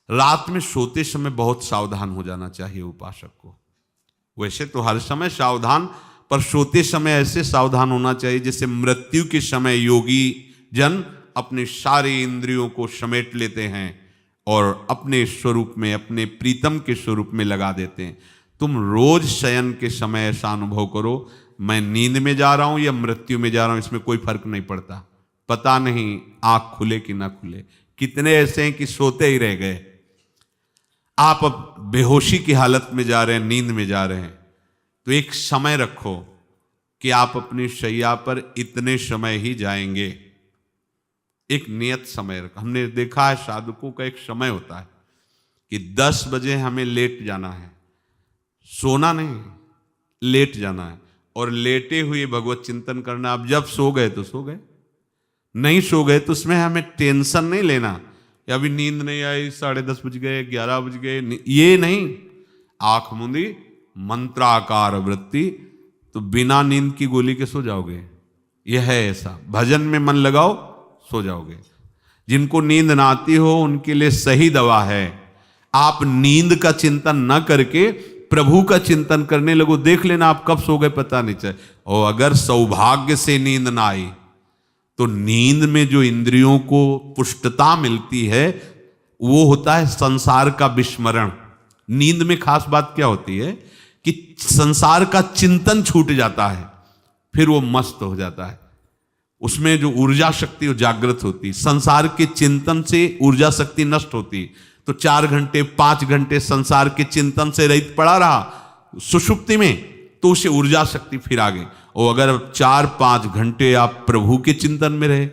रात में सोते समय बहुत सावधान हो जाना चाहिए उपासक को। वैसे तो हर समय सावधान, पर सोते समय ऐसे सावधान होना चाहिए जैसे मृत्यु के समय योगी जन अपने सारे इंद्रियों को समेट लेते हैं और अपने स्वरूप में, अपने प्रीतम के स्वरूप में लगा देते हैं। तुम रोज शयन के समय ऐसा अनुभव करो, मैं नींद में जा रहा हूं या मृत्यु में जा रहा हूं, इसमें कोई फर्क नहीं पड़ता। पता नहीं आंख खुले कि ना खुले। कितने ऐसे हैं कि सोते ही रह गए। आप अब बेहोशी की हालत में जा रहे हैं, नींद में जा रहे हैं, तो एक समय रखो कि आप अपनी शैया पर इतने समय ही जाएंगे। एक नियत समय रखो। हमने देखा है साधकों का एक समय होता है कि 10 बजे हमें लेट जाना है, सोना नहीं, लेट जाना है, और लेटे हुए भगवत चिंतन करना। अब जब सो गए तो सो गए, नहीं सो गए तो उसमें हमें टेंशन नहीं लेना, या अभी नींद नहीं आई, 10:30 बज गए, 11 बज गए, ये नहीं। आंख मूंदी, मंत्राकार वृत्ति, तो बिना नींद की गोली के सो जाओगे। यह है ऐसा। भजन में मन लगाओ, सो जाओगे। जिनको नींद ना आती हो उनके लिए सही दवा है, आप नींद का चिंतन न करके प्रभु का चिंतन करने लगो। देख लेना आप कब सो गए पता नहीं चले। और अगर सौभाग्य से नींद ना आई तो नींद में जो इंद्रियों को पुष्टता मिलती है वो होता है संसार का विस्मरण। नींद में खास बात क्या होती है कि संसार का चिंतन छूट जाता है, फिर वो मस्त हो जाता है। उसमें जो ऊर्जा शक्ति वो जागृत होती, संसार के चिंतन से ऊर्जा शक्ति नष्ट होती। तो 4 घंटे 5 घंटे संसार के चिंतन से रहित पड़ा रहा सुषुप्ति में, तो उसे ऊर्जा शक्ति फिर आ गई। और अगर 4-5 घंटे आप प्रभु के चिंतन में रहे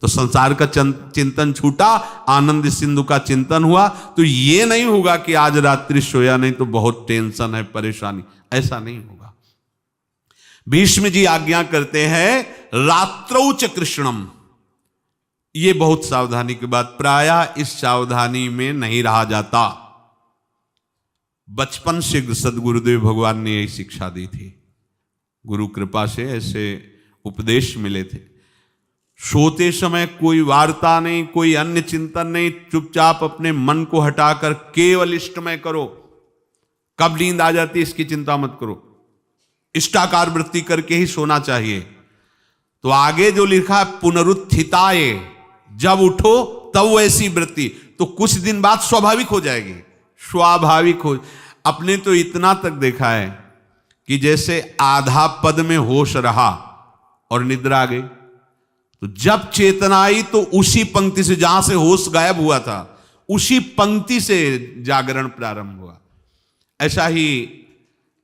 तो संसार का चिंतन छूटा, आनंद सिंधु का चिंतन हुआ। तो ये नहीं होगा कि आज रात्रि सोया नहीं तो बहुत टेंशन है, परेशानी, ऐसा नहीं होगा। भीष्म जी आज्ञा करते हैं रात्रौ च कृष्णम। ये बहुत सावधानी की बात, प्रायः इस सावधानी में नहीं रहा जाता। बचपन से सदगुरुदेव भगवान ने यही शिक्षा दी थी, गुरु कृपा से ऐसे उपदेश मिले थे। सोते समय कोई वार्ता नहीं, कोई अन्य चिंतन नहीं, चुपचाप अपने मन को हटाकर केवल इष्टमय करो। कब नींद आ जाती है इसकी चिंता मत करो, इष्टाकार वृत्ति करके ही सोना चाहिए। तो आगे जो लिखा है पुनरुत्थिताये, जब उठो तब वैसी वृत्ति, तो कुछ दिन बाद स्वाभाविक हो जाएगी, स्वाभाविक हो। अपने तो इतना तक देखा है कि जैसे आधा पद में होश रहा और निद्रा आ गई, तो जब चेतना आई तो उसी पंक्ति से, जहां से होश गायब हुआ था, उसी पंक्ति से जागरण प्रारंभ हुआ। ऐसा ही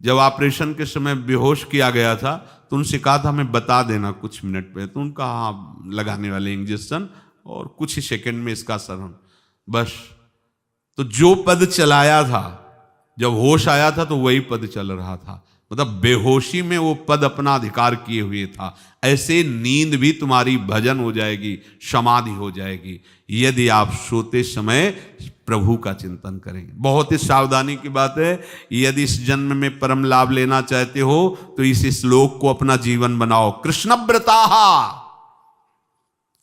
जब ऑपरेशन के समय बेहोश किया गया था तो उनसे कहा था हमें बता देना कुछ मिनट पे, तो उनका हाँ लगाने वाले इंजेक्शन और कुछ ही सेकंड में इसका असर, बस। तो जो पद चलाया था, जब होश आया था तो वही पद चल रहा था, मतलब बेहोशी में वो पद अपना अधिकार किए हुए था। ऐसे नींद भी तुम्हारी भजन हो जाएगी, समाधि हो जाएगी, यदि आप सोते समय प्रभु का चिंतन करेंगे। बहुत ही सावधानी की बात है। यदि इस जन्म में परम लाभ लेना चाहते हो तो इस श्लोक को अपना जीवन बनाओ। कृष्णव्रताः,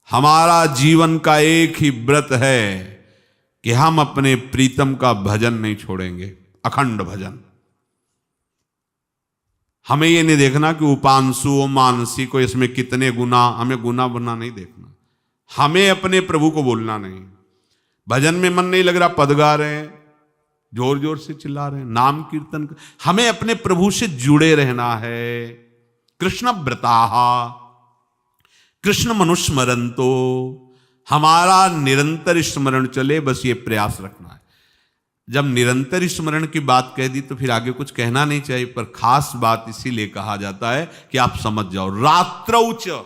हमारा जीवन का एक ही व्रत है कि हम अपने प्रीतम का भजन नहीं छोड़ेंगे, अखंड भजन। हमें ये नहीं देखना कि उपांशु मानसी को इसमें कितने गुना, हमें गुना बना नहीं देखना। हमें अपने प्रभु को बोलना नहीं। भजन में मन नहीं लग रहा, पद गा रहे हैं, जोर जोर से चिल्ला रहे हैं, नाम कीर्तन, हमें अपने प्रभु से जुड़े रहना है। कृष्ण व्रताः कृष्ण मनुस्मरन्तो, हमारा निरंतर स्मरण चले, बस ये प्रयास रखना है। जब निरंतर स्मरण की बात कह दी तो फिर आगे कुछ कहना नहीं चाहिए, पर खास बात इसीलिए कहा जाता है कि आप समझ जाओ। रात्रौ च,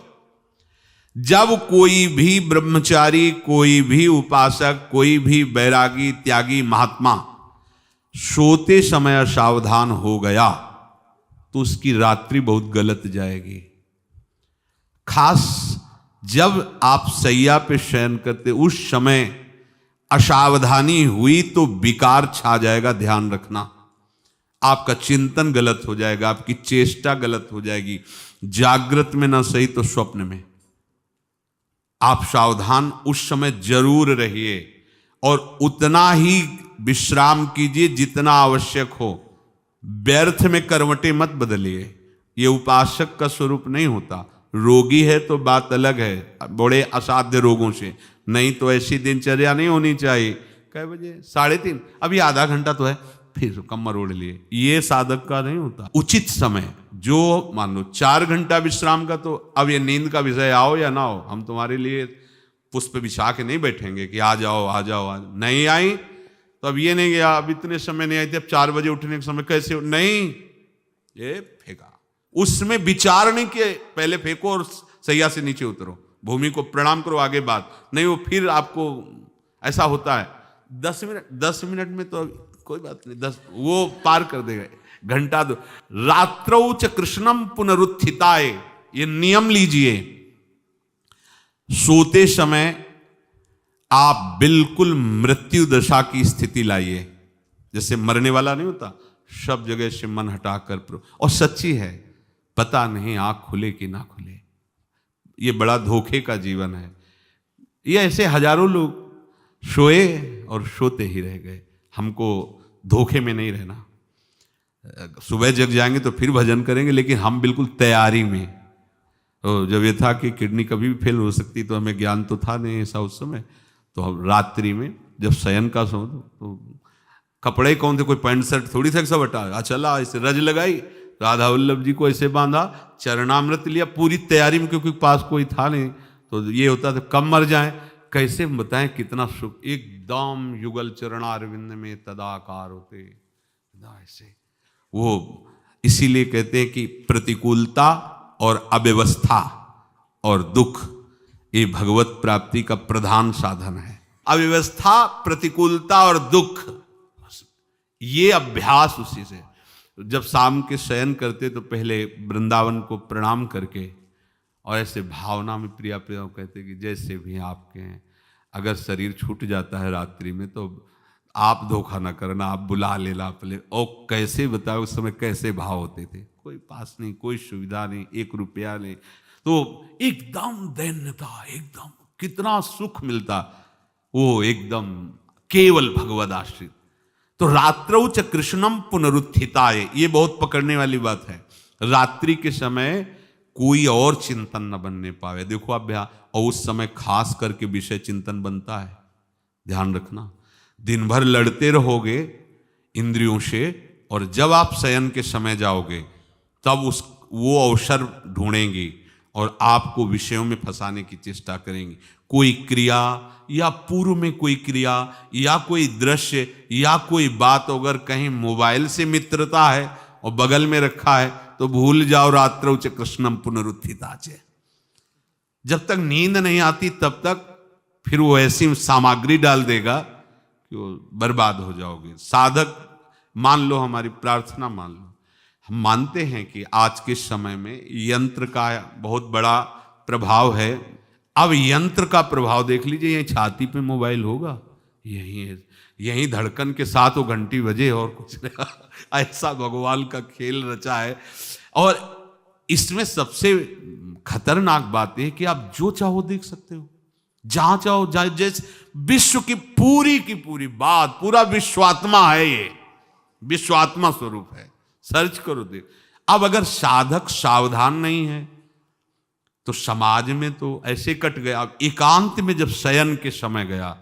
जब कोई भी ब्रह्मचारी, कोई भी उपासक, कोई भी बैरागी त्यागी महात्मा सोते समय सावधान हो गया तो उसकी रात्रि बहुत गलत जाएगी। खास जब आप सैया पे शयन करते उस समय असावधानी हुई तो विकार छा जाएगा, ध्यान रखना। आपका चिंतन गलत हो जाएगा, आपकी चेष्टा गलत हो जाएगी। जागृत में ना सही तो स्वप्न में आप सावधान उस समय जरूर रहिए। और उतना ही विश्राम कीजिए जितना आवश्यक हो। व्यर्थ में करवटें मत बदलिए, ये उपासक का स्वरूप नहीं होता। रोगी है तो बात अलग है, बड़े असाध्य रोगों से, नहीं तो ऐसी दिनचर्या नहीं होनी चाहिए। कै बजे? 3:30, अभी आधा घंटा तो है, फिर कमर ओढ़ लिए, ये साधक का नहीं होता। उचित समय, जो मान लो 4 घंटा विश्राम का, तो अब ये नींद का विषय आओ या ना हो, हम तुम्हारे लिए पुष्प बिछा के नहीं बैठेंगे कि आ जाओ आ जाओ आ जाओ। नहीं आई तो अब ये नहीं गया, अब इतने समय नहीं आई थी, अब 4 बजे उठने के समय कैसे नहीं, ये फेंका। उसमें विचार नहीं किए, पहले फेंको और सैया से नीचे उतरो, भूमि को प्रणाम करो, आगे बात नहीं। वो फिर आपको ऐसा होता है 10 मिनट में तो कोई बात नहीं, 10 वो पार कर देगा, घंटा दो। रात्रौ च कृष्णम पुनरुत्थिताय, ये नियम लीजिए। सोते समय आप बिल्कुल मृत्यु दशा की स्थिति लाइए, जैसे मरने वाला नहीं होता, सब जगह से मन हटाकर। और सच्ची है, पता नहीं आंख खुले कि ना खुले, ये बड़ा धोखे का जीवन है। ये ऐसे हजारों लोग सोए और सोते ही रह गए। हमको धोखे में नहीं रहना। सुबह जग जाएंगे तो फिर भजन करेंगे, लेकिन हम बिल्कुल तैयारी में। तो जब ये था कि किडनी कभी भी फेल हो सकती, तो हमें ज्ञान तो था नहीं ऐसा उस समय, तो हम रात्रि में जब शयन का सो, तो कपड़े कौन थे, कोई पैंट शर्ट थोड़ी था, सब हटा चला, ऐसे रज लगाई, राधा वल्लभ जी को ऐसे बांधा, चरणामृत लिया, पूरी तैयारी में, क्योंकि पास कोई था नहीं। तो ये होता था कब मर जाए, कैसे बताएं कितना सुख, एकदम युगल चरणारविंद में तदाकार होते ऐसे। वो इसीलिए कहते हैं कि प्रतिकूलता और अव्यवस्था और दुख, ये भगवत प्राप्ति का प्रधान साधन है। अव्यवस्था, प्रतिकूलता और दुख, ये अभ्यास उसी से। जब शाम के शयन करते तो पहले वृंदावन को प्रणाम करके, और ऐसे भावना में प्रिया प्रिया कहते कि जैसे भी आपके हैं, अगर शरीर छूट जाता है रात्रि में तो आप धोखा ना करना, आप बुला लेना अपने। और कैसे बताओ उस समय कैसे भाव होते थे, कोई पास नहीं, कोई सुविधा नहीं, 1 रुपया नहीं, तो एकदम दैन्यता, एकदम कितना सुख मिलता, वो एकदम केवल भगवद आश्रित। तो रात्रौ च कृष्णम पुनरुत्थिताय, ये बहुत पकड़ने वाली बात है। रात्रि के समय कोई और चिंतन न बनने पावे। देखो अभ्यास, और उस समय खास करके विषय चिंतन बनता है, ध्यान रखना। दिन भर लड़ते रहोगे इंद्रियों से, और जब आप शयन के समय जाओगे तब वो अवसर ढूंढेंगी और आपको विषयों में फंसाने की चेष्टा करेंगी। कोई क्रिया या पूर्व में कोई क्रिया या कोई दृश्य या कोई बात, अगर कहीं मोबाइल से मित्रता है और बगल में रखा है तो भूल जाओ, रात्रौ च कृष्णम पुनरुत्थिताच। जब तक नींद नहीं आती तब तक फिर वो ऐसी सामग्री डाल देगा कि वो बर्बाद हो जाओगे। साधक मान लो, हमारी प्रार्थना मान लो, हम मानते हैं कि आज के समय में यंत्र का बहुत बड़ा प्रभाव है। अब यंत्र का प्रभाव देख लीजिए, यही छाती पे मोबाइल होगा, यही धड़कन के साथ वो घंटी बजे और कुछ नहीं। ऐसा भगवान का खेल रचा है। और इसमें सबसे खतरनाक बात है कि आप जो चाहो देख सकते हो, जहां चाहो, जैसे विश्व की पूरी बात, पूरा विश्वात्मा है, ये विश्वात्मा स्वरूप है, सर्च करो देख। अब अगर साधक सावधान नहीं है तो समाज में तो ऐसे कट गया। अब एकांत में जब शयन के समय गया,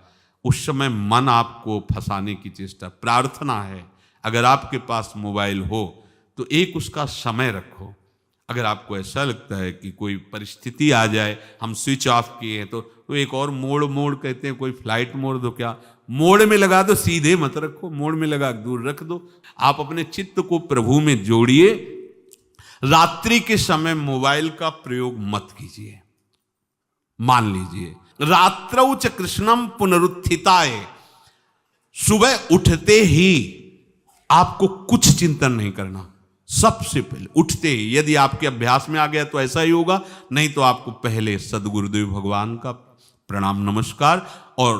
उस समय मन आपको फंसाने की चेष्टा। प्रार्थना है, अगर आपके पास मोबाइल हो तो एक उसका समय रखो। अगर आपको ऐसा लगता है कि कोई परिस्थिति आ जाए, हम स्विच ऑफ किए हैं, तो एक और मोड कहते हैं, कोई फ्लाइट मोड दो, क्या मोड में लगा दो, सीधे मत रखो, मोड में लगा दूर रख दो। आप अपने चित्त को प्रभु में जोड़िए। रात्रि के समय मोबाइल का प्रयोग मत कीजिए। मान लीजिए रात्रौ च कृष्णम पुनरुत्थिताय, सुबह उठते ही आपको कुछ चिंतन नहीं करना। सबसे पहले उठते ही, यदि आपके अभ्यास में आ गया तो ऐसा ही होगा, नहीं तो आपको पहले सदगुरुदेव भगवान का प्रणाम नमस्कार और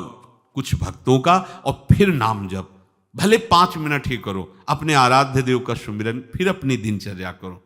कुछ भक्तों का, और फिर नाम जप, भले 5 मिनट ही करो, अपने आराध्य देव का सुमिरन, फिर अपनी दिनचर्या करो।